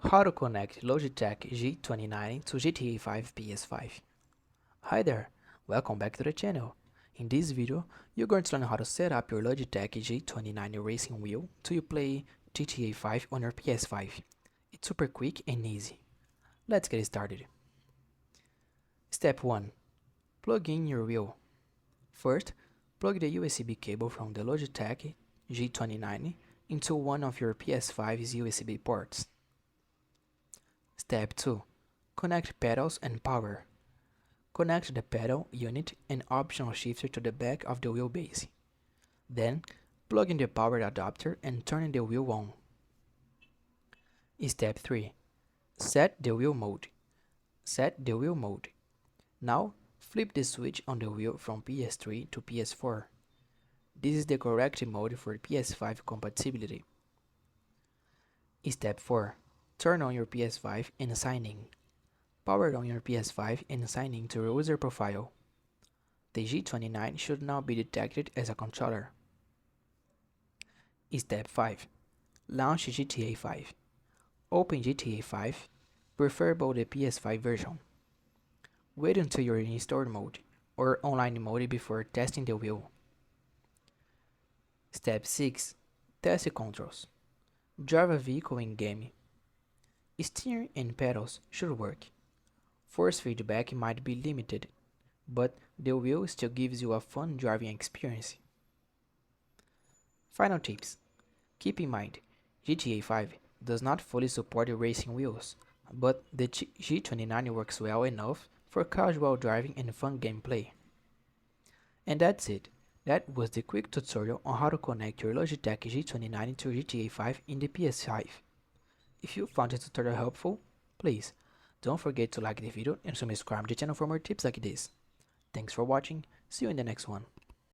How to connect Logitech G29 to GTA 5 PS5. Hi there, welcome back to the channel. In this video, you're going to learn how to set up your Logitech G29 racing wheel to play GTA 5 on your PS5. It's super quick and easy. Let's get started. Step 1. Plug in your wheel. First, plug the USB cable from the Logitech G29 into one of your PS5's USB ports. Step 2. Connect pedals and power. Connect the pedal unit and optional shifter to the back of the wheelbase. Then, plug in the power adapter and turn the wheel on. Step 3. Set the wheel mode. Set the wheel mode. Now, flip the switch on the wheel from PS3 to PS4. This is the correct mode for PS5 compatibility. Step 4. Turn on your PS5 and sign in. Power on your PS5 and sign in to your user profile. The G29 should now be detected as a controller. Step 5. Launch GTA 5. Open GTA 5, preferable the PS5 version. Wait until you're in store mode or online mode before testing the wheel. Step 6. Test controls. Drive a vehicle in game. Steering and pedals should work. Force feedback might be limited, but the wheel still gives you a fun driving experience. Final tips. Keep in mind, GTA 5 does not fully support the racing wheels, but the G29 works well enough for casual driving and fun gameplay. And that's it. That was the quick tutorial on how to connect your Logitech G29 to GTA 5 in the PS5. If you found this tutorial helpful, please don't forget to like the video and subscribe to the channel for more tips like this. Thanks for watching, see you in the next one.